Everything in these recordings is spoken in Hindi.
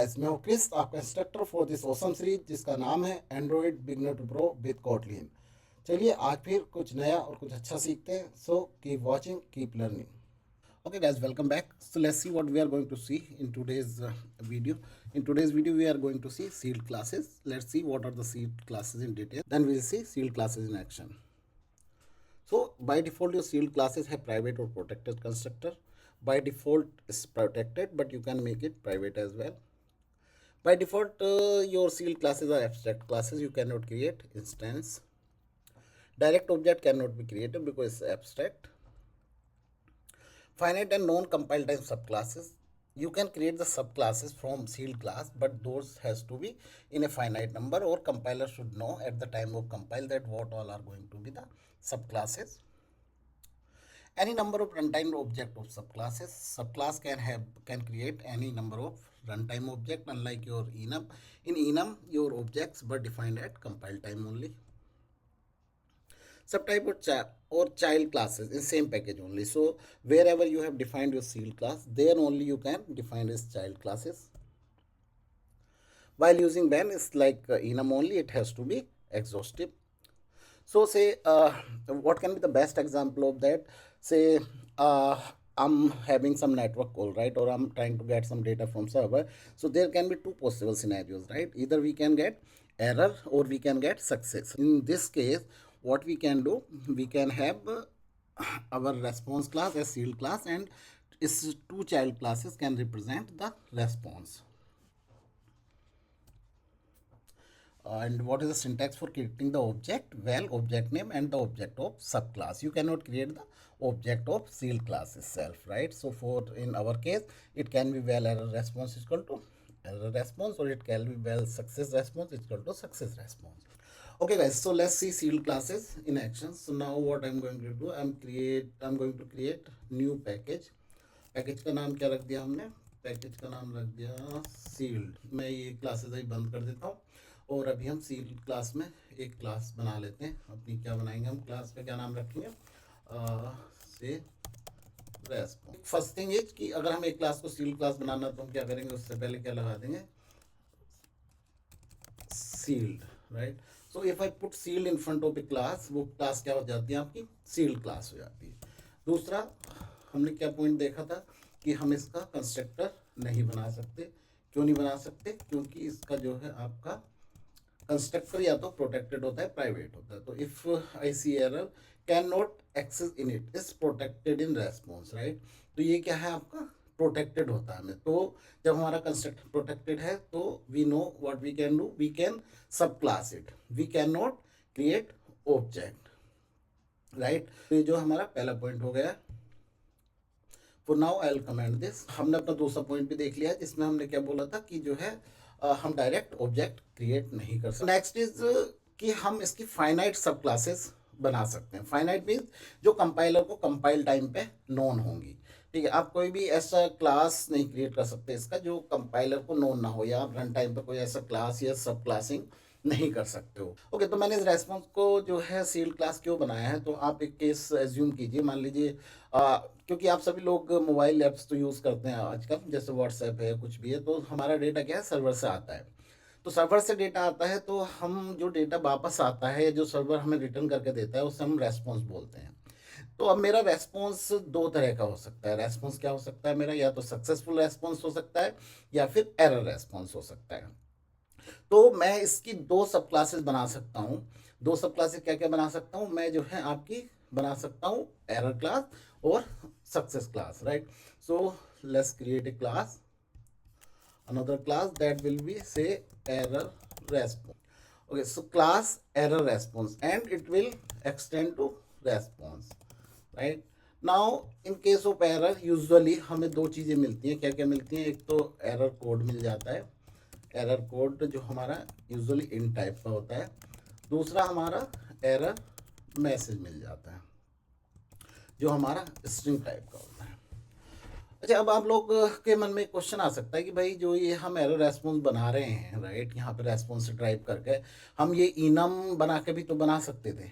गाइस, मैं हूं क्रिस, आपका instructor for this awesome series जिसका नाम है Android beginner to pro with Kotlin. चलिए आज फिर कुछ नया और कुछ अच्छा सीखते हैं। So keep watching, keep learning. Okay guys, welcome back. So let's see what we are going to see in today's video. In today's video we are going to see sealed classes. Let's see what are the sealed classes in detail. Then we will see sealed classes in action. So by default your sealed classes have private or protected constructor. By default it's protected, but you can make it private as well. By default, your sealed classes are abstract classes. You cannot create instance. Direct object cannot be created because it's abstract. Finite and non-compile time subclasses. You can create the subclasses from sealed class, but those has to be in a finite number, or compiler should know at the time of compile that what all are going to be the subclasses. Any number of runtime object of subclasses. Subclass can create any number of runtime object, unlike your enum. In enum your objects were defined at compile time only. Subtype or child classes in same package only. So wherever you have defined your sealed class, there only you can define as child classes. While using ban is like enum only, it has to be exhaustive. So say what can be the best example of that? Say I'm having some network call, right? Or I'm trying to get some data from server. So there can be two possible scenarios, right? Either we can get error or we can get success. In this case, what we can do, we can have our response class as sealed class, and its two child classes can represent the response. And what is the syntax for creating the object? Well, object name and the object of subclass. You cannot create the object of sealed class itself, right? So for in our case, it can be well error response is equal to error response, or it can be well success response is equal to success response. Okay guys, so let's see sealed classes in action. So now what I'm going to do, I'm going to create new package. Package का नाम क्या रख दिया हमने? पैकेज का नाम रख दिया सील्ड। मैं ये क्लासेस अभी बंद कर देता हूँ, और अभी हम सील्ड क्लास में एक क्लास बना लेते हैं अपनी। क्या बनाएंगे हम? क्लास का क्या नाम रखेंगे? से रेस्पॉन्स। फर्स्ट थिंग इज कि अगर हम एक क्लास को सील्ड क्लास बनाना तो हम क्या करेंगे? उससे पहले क्या लगा देंगे? Sealed, right? So if I put sealed in front of a class, वो क्लास क्या हो जाती है? आपकी सील्ड क्लास हो जाती है। दूसरा, हमने क्या पॉइंट देखा था कि हम इसका कंस्ट्रक्टर नहीं बना सकते। क्यों नहीं बना सकते? क्योंकि इसका जो है आपका कंस्ट्रक्टर या तो प्रोटेक्टेड होता है, प्राइवेट होता है। तो if I see error can not access in it is protected in response, right? तो ये क्या है? आपका प्रोटेक्टेड होता है हमें। तो जब हमारा कंस्ट्रक्टर प्रोटेक्टेड है तो we know what we can do, we can subclass it, we can not create object, right? तो ये जो हमारा पहला पॉइंट हो गया। For now I will comment this. हमने अपना दूसरा पॉइंट भी देख लिया, जिसमें हमने क्या बोला था कि जो है हम डायरेक्ट ऑब्जेक्ट क्रिएट नहीं कर सकते। नेक्स्ट इज कि हम इसकी फाइनाइट सब क्लासेस बना सकते हैं। फाइनाइट मीन्स जो कंपाइलर को कंपाइल टाइम पे नोन होंगी, ठीक है? आप कोई भी ऐसा क्लास नहीं क्रिएट कर सकते इसका जो कंपाइलर को नोन ना हो, या आप रन टाइम पे कोई ऐसा क्लास या सब क्लासिंग नहीं कर सकते हो। ओके, तो मैंने इस रेस्पॉन्स को जो है सील्ड क्लास क्यों बनाया है, तो आप एक केस एज्यूम कीजिए। मान लीजिए क्योंकि आप सभी लोग मोबाइल ऐप्स तो यूज़ करते हैं आजकल, जैसे व्हाट्सएप है, कुछ भी है, तो हमारा डेटा क्या है? सर्वर से आता है। तो सर्वर से डेटा आता है, तो हम जो डेटा वापस आता है, जो सर्वर हमें रिटर्न करके देता है, उसे हम रेस्पॉन्स बोलते हैं। तो अब मेरा रेस्पॉन्स दो तरह का हो सकता है। रेस्पॉन्स क्या हो सकता है मेरा? या तो सक्सेसफुल रेस्पॉन्स हो सकता है, या फिर एरर रेस्पॉन्स हो सकता है। तो मैं इसकी दो सब क्लासेस बना सकता हूँ। दो सब क्लासेस क्या क्या बना सकता हूँ मैं? जो है आपकी बना सकता हूँ एरर क्लास और success class, right? So let's create a class, another class that will be say error response. Okay, so class error response, and it will extend to response, right? Now in case of error usually हमें दो चीज़ें मिलती हैं। क्या क्या मिलती हैं? एक तो एरर कोड मिल जाता है, एरर कोड जो हमारा यूजुअली इन टाइप का होता है। दूसरा हमारा एरर मैसेज मिल जाता है जो हमारा स्ट्रिंग टाइप का होता है। अच्छा, अब आप लोग के मन में क्वेश्चन आ सकता है कि भाई जो ये हम एरर रेस्पॉन्स बना रहे हैं, राइट, यहाँ पे रेस्पॉन्स से ड्राइव करके हम ये इनम बना के भी तो बना सकते थे,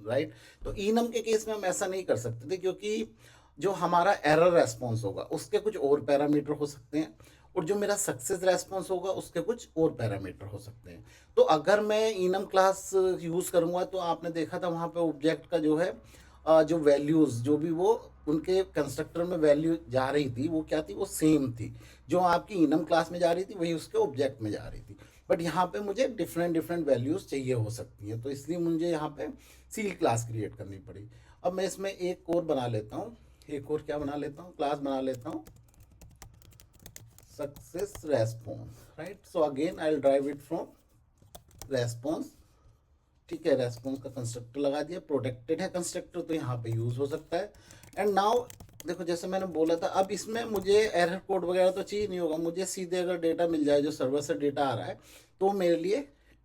राइट? तो इनम के केस में हम ऐसा नहीं कर सकते थे, क्योंकि जो हमारा एरर रेस्पॉन्स होगा उसके कुछ और पैरामीटर हो सकते हैं, और जो मेरा सक्सेस रेस्पॉन्स होगा उसके कुछ और पैरामीटर हो सकते हैं। तो अगर मैं इनम क्लास यूज़ करूँगा तो आपने देखा था वहाँ पे ऑब्जेक्ट का जो है जो वैल्यूज़ जो भी वो उनके कंस्ट्रक्टर में वैल्यू जा रही थी वो क्या थी, वो सेम थी। जो आपकी इनम क्लास में जा रही थी वही उसके ऑब्जेक्ट में जा रही थी। बट यहाँ पे मुझे डिफरेंट डिफरेंट वैल्यूज़ चाहिए हो सकती हैं, तो इसलिए मुझे यहाँ पे सील क्लास क्रिएट करनी पड़ी। अब मैं इसमें एक और बना लेता हूँ, एक और क्या बना लेता हूँ, क्लास बना लेता हूँ success response, right. So again I will drive it from response, ठीक है। रेस्पॉन्स का कंस्ट्रक्टर लगा दिया, प्रोटेक्टेड है कंस्ट्रक्टर तो यहाँ पे यूज़ हो सकता है। एंड नाउ देखो जैसे मैंने बोला था, अब इसमें मुझे एरर कोड वगैरह तो चाहिए नहीं होगा, मुझे सीधे अगर डेटा मिल जाए जो सर्वर से डेटा आ रहा है तो मेरे लिए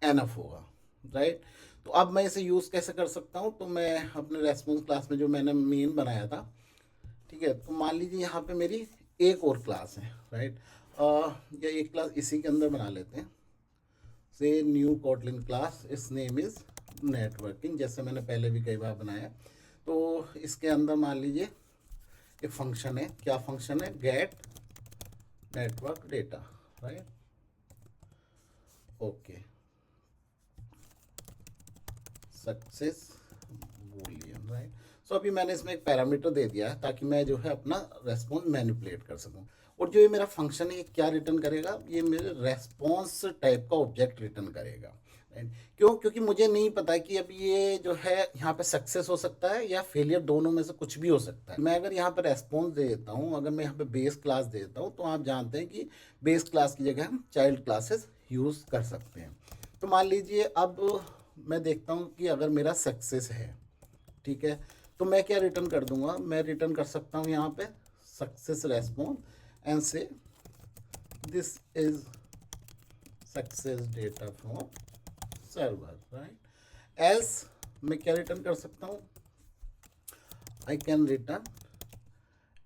एनफ होगा, राइट। तो अब मैं इसे यूज़ कैसे कर सकता हूँ, तो मैं अपने रेस्पॉन्स क्लास में जो मैंने मेन बनाया था, ठीक है, तो मान लीजिए यहाँ पे मेरी एक और क्लास है, राइट। या एक क्लास इसी के अंदर बना लेते हैं, से न्यू कोटलिन क्लास, इस नेम इज़ नेटवर्किंग, जैसे मैंने पहले भी कई बार बनाया। तो इसके अंदर मान लीजिए एक फंक्शन है, क्या फंक्शन है, get network data, right, okay, success boolean, right. So अभी मैंने इसमें एक पैरामीटर दे दिया है ताकि मैं जो है अपना रेस्पॉन्स मैनिपुलेट कर सकूं। और जो ये मेरा फंक्शन है ये क्या रिटर्न करेगा, ये मेरे रेस्पॉन्स टाइप का ऑब्जेक्ट रिटर्न करेगा, राइट। क्यों, क्योंकि मुझे नहीं पता कि अब ये जो है यहाँ पे सक्सेस हो सकता है या फेलियर, दोनों में से कुछ भी हो सकता है। मैं अगर यहाँ पे रेस्पॉन्स दे देता हूँ, अगर मैं यहाँ पे बेस क्लास दे देता हूँ, तो आप जानते हैं कि बेस क्लास की जगह हम चाइल्ड क्लासेस यूज़ कर सकते हैं। तो मान लीजिए अब मैं देखता हूँ कि अगर मेरा सक्सेस है, ठीक है, तो मैं क्या रिटर्न कर दूंगा, मैं रिटर्न कर सकता हूँ यहाँ पे success response and say this is success data from server, right. Else मैं क्या रिटर्न कर सकता हूँ, I can return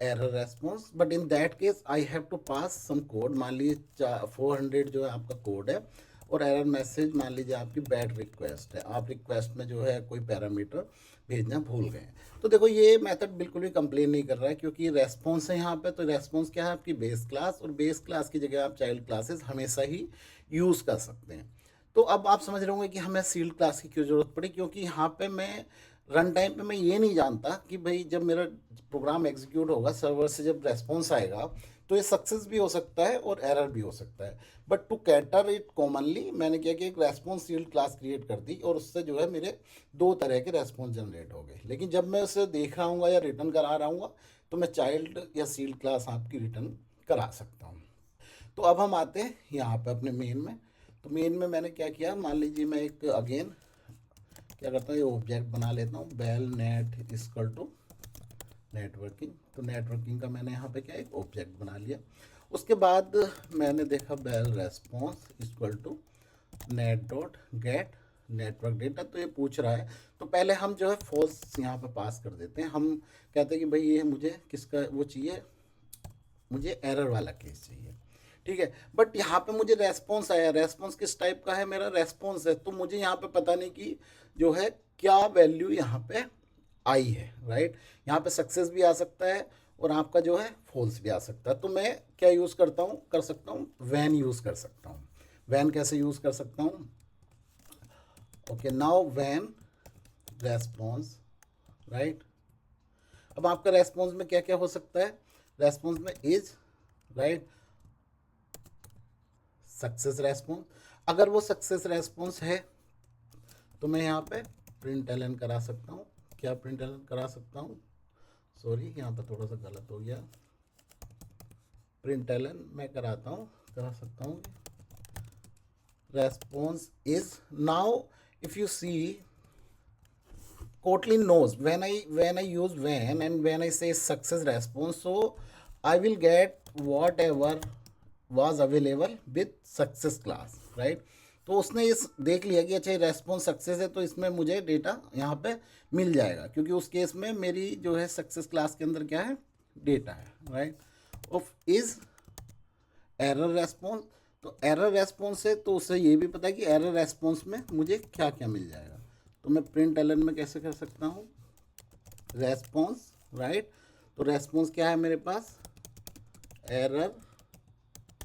error response, but in that case I have to pass some code. मान लीजिए 400 जो है आपका कोड है, और एरर मैसेज मान लीजिए आपकी बैड रिक्वेस्ट है, आप रिक्वेस्ट में जो है कोई पैरामीटर भेजना भूल गए। तो देखो ये मेथड बिल्कुल भी कंप्लेन नहीं कर रहा है, क्योंकि रेस्पॉन्स है यहाँ पे। तो रेस्पॉन्स क्या है, आपकी बेस क्लास, और बेस क्लास की जगह आप चाइल्ड क्लासेस हमेशा ही यूज़ कर सकते हैं। तो अब आप समझ रहे होंगे कि हमें सील्ड क्लास की क्यों ज़रूरत पड़ी, क्योंकि यहाँ पे मैं रन टाइम पे मैं ये नहीं जानता कि भाई जब मेरा प्रोग्राम एग्जीक्यूट होगा, सर्वर से जब रेस्पॉन्स आएगा, तो ये सक्सेस भी हो सकता है और एरर भी हो सकता है। But to cater it commonly मैंने क्या किया, एक रेस्पॉन्स सील्ड क्लास क्रिएट कर दी, और उससे जो है मेरे दो तरह के रेस्पॉन्स जनरेट हो गए। लेकिन जब मैं उसे देख रहा हूँ या रिटर्न करा रहा हूँ, तो मैं चाइल्ड या सील्ड क्लास आपकी रिटर्न करा सकता हूँ। तो अब हम आते हैं यहाँ पे अपने मेन में। तो मेन में मैंने क्या किया, मान लीजिए मैं एक अगेन क्या करता हूँ, ये ऑब्जेक्ट बना लेता हूँ, val net equal to networking. तो नेटवर्किंग का मैंने यहाँ पे क्या एक ऑब्जेक्ट बना लिया। उसके बाद मैंने देखा val response equal to net dot get network data. तो ये पूछ रहा है, तो पहले हम जो है फॉल्स यहाँ पे पास कर देते हैं। हम कहते हैं कि भाई ये मुझे किसका वो चाहिए, मुझे एरर वाला केस चाहिए, ठीक है। बट यहाँ पे मुझे रेस्पॉन्स आया, रेस्पॉन्स किस टाइप का है, मेरा रेस्पॉन्स है, तो मुझे यहाँ पे पता नहीं कि जो है क्या वैल्यू यहाँ पे आई है, राइट। यहाँ पे सक्सेस भी आ सकता है और आपका जो है फॉल्स भी आ सकता है। तो मैं क्या यूज़ करता हूँ, कर सकता हूँ वैन यूज़ कर सकता हूँ। वैन कैसे यूज़ कर सकता हूँ, okay, now when response, right. अब आपका रेस्पॉन्स में क्या क्या हो सकता है, रेस्पॉन्स में इज, राइट, सक्सेस रेस्पॉन्स। अगर वो सक्सेस रेस्पॉन्स है तो मैं यहाँ पे प्रिंट एलन करा सकता हूँ। क्या प्रिंट एलन करा सकता हूँ, सॉरी यहाँ पे थोड़ा सा गलत हो गया, प्रिंट एलन मैं कराता हूँ, करा सकता हूँ response is. Now if you see Kotlin knows when I use when and when I say success response, so I will get whatever was available with success class, right। तो उसने इस देख लिया कि अच्छा रेस्पॉन्स सक्सेस है, तो इसमें मुझे डेटा यहाँ पे मिल जाएगा, क्योंकि उस केस में मेरी जो है सक्सेस क्लास के अंदर क्या है, डेटा है, right. Of is error response, तो एरर रेस्पॉन्स है तो उससे ये भी पता है कि एरर रेस्पॉन्स में मुझे क्या क्या मिल जाएगा। तो मैं प्रिंट एलन में कैसे कर सकता हूँ, रेस्पॉन्स, राइट। तो रेस्पॉन्स क्या है मेरे पास, error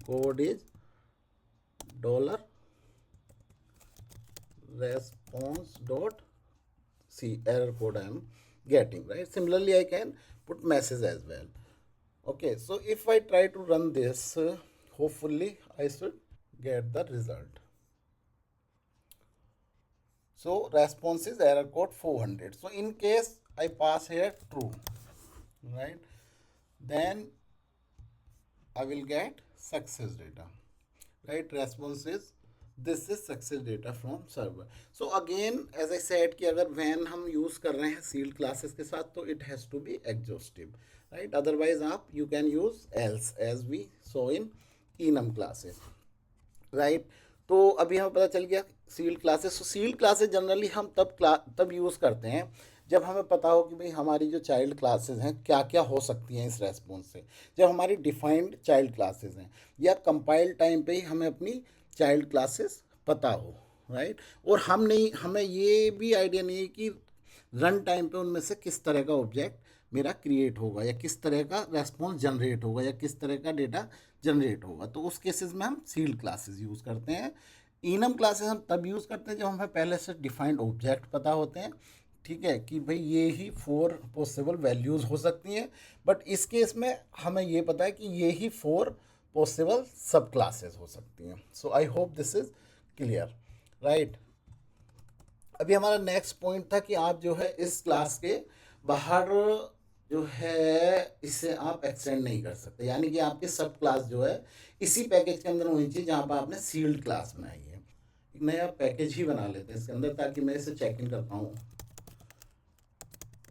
code is $response dot see error code I am getting, right? Similarly I can put message as well. Okay, so if I try to run this, hopefully I should get the result. So response is error code 400. So in case I pass here true, right, then I will get success data, right? Response is this is success data from server. So again as I said कि अगर when हम use कर रहे हैं sealed classes के साथ तो it has to be exhaustive, right? Otherwise आप you can use else as we saw in enum classes, right तो अभी हमें पता चल गया सील्ड क्लासेस। तो सील्ड क्लासेस जनरली हम तब यूज़ करते हैं जब हमें पता हो कि भाई हमारी जो चाइल्ड क्लासेस हैं क्या क्या हो सकती हैं इस रेस्पॉन्स से, जब हमारी डिफाइंड चाइल्ड क्लासेस हैं या कंपाइल टाइम पे ही हमें अपनी चाइल्ड क्लासेस पता हो, राइट। और हमें ये भी आइडिया नहीं है कि रन टाइम पे उनमें से किस तरह का ऑब्जेक्ट मेरा क्रिएट होगा या किस तरह का रेस्पॉन्स जनरेट होगा या किस तरह का डेटा जनरेट होगा। तो उस केसेस में हम सील्ड क्लासेस यूज़ करते हैं। इनम क्लासेस हम तब यूज़ करते हैं जब हमें पहले से डिफाइंड ऑब्जेक्ट पता होते हैं, ठीक है, कि भाई ये ही 4 पॉसिबल वैल्यूज़ हो सकती हैं। बट इस केस में हमें ये पता है कि ये ही 4 पॉसिबल सब क्लासेस हो सकती हैं। So I hope this is clear, right. अभी हमारा नेक्स्ट पॉइंट था कि आप जो है इस क्लास के बाहर जो है इसे आप एक्सटेंड नहीं कर सकते, यानी कि आपकी सब क्लास जो है इसी पैकेज के अंदर होनी चाहिए जहाँ पर आपने सील्ड क्लास बनाई है। एक नया पैकेज ही बना लेते हैं इसके अंदर ताकि मैं इसे चेक इन कर पाऊँ।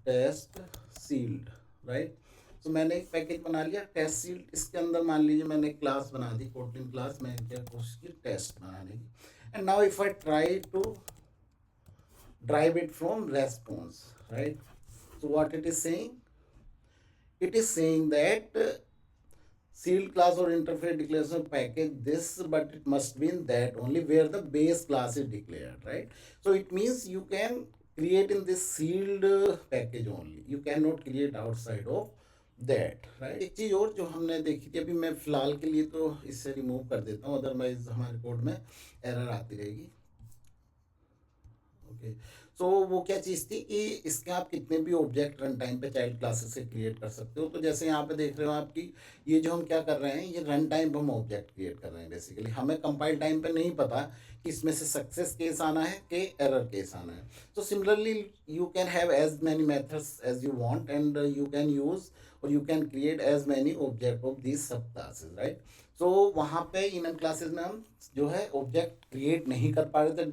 Test sealed, right. तो मैंने एक पैकेज बना लिया टेस्ट सील्ड। इसके अंदर मान लीजिए मैंने एक क्लास बना दी कोटिंग क्लास, मैंने क्या कोशिश की टेस्ट बनाने की। And now if I try to drive it from response, right, so what it is saying? It is saying that sealed class or interface declaration package this, but it must be in that only where the base class is declared, right? So it means you can create in this sealed package only, you cannot create outside of that, right? एक चीज़ और जो हमने देखी थी, अभी मैं फिलहाल के लिए तो इससे रिमूव कर देता हूँ, अदरवाइज हमारे कोड में एरर आती रहेगी। ओके, सो वो क्या चीज़ थी कि इसके आप कितने भी ऑब्जेक्ट रन टाइम पे चाइल्ड क्लासेस से क्रिएट कर सकते हो। तो जैसे यहाँ पे देख रहे हो आपकी ये जो हम क्या कर रहे हैं, ये रन टाइम पे हम ऑब्जेक्ट क्रिएट कर रहे हैं। बेसिकली हमें कंपाइल टाइम पे नहीं पता कि इसमें से सक्सेस केस आना है कि एरर केस आना है। तो similarly you can have as many methods as you want and you can use और you can create as many object of these subclasses, right. So वहाँ पे इन क्लासेस में हम जो है ऑब्जेक्ट क्रिएट नहीं कर पा रहे थे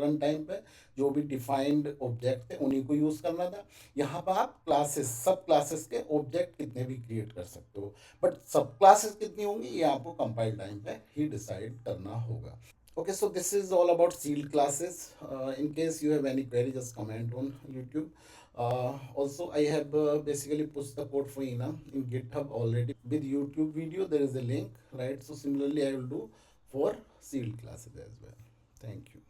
रन टाइम पे, जो भी डिफाइंड ऑब्जेक्ट थे उन्हीं को यूज़ करना था। यहाँ पर आप क्लासेस सब क्लासेस के ऑब्जेक्ट कितने भी क्रिएट कर सकते हो, बट सब क्लासेस कितनी होंगी ये आपको कंपाइल टाइम पे ही डिसाइड करना होगा। Okay, so this is all about sealed classes. In case you have any query, just comment on YouTube. Also, I have basically pushed the code for enum in GitHub already with YouTube video. There is a link, right? So similarly, I will do for sealed classes as well. Thank you.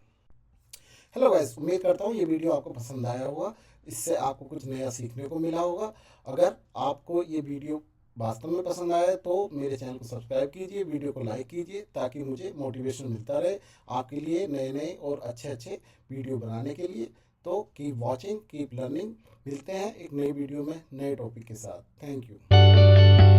Hello guys, उम्मीद करता हूँ ये वीडियो आपको पसंद आया होगा, इससे आपको कुछ नया सीखने को मिला होगा। अगर आपको ये वीडियो वास्तव में पसंद आया तो मेरे चैनल को सब्सक्राइब कीजिए, वीडियो को लाइक कीजिए ताकि मुझे मोटिवेशन मिलता रहे आपके लिए नए नए और अच्छे अच्छे वीडियो बनाने के लिए। तो कीप वॉचिंग, कीप लर्निंग। मिलते हैं एक नई वीडियो में नए टॉपिक के साथ। Thank you.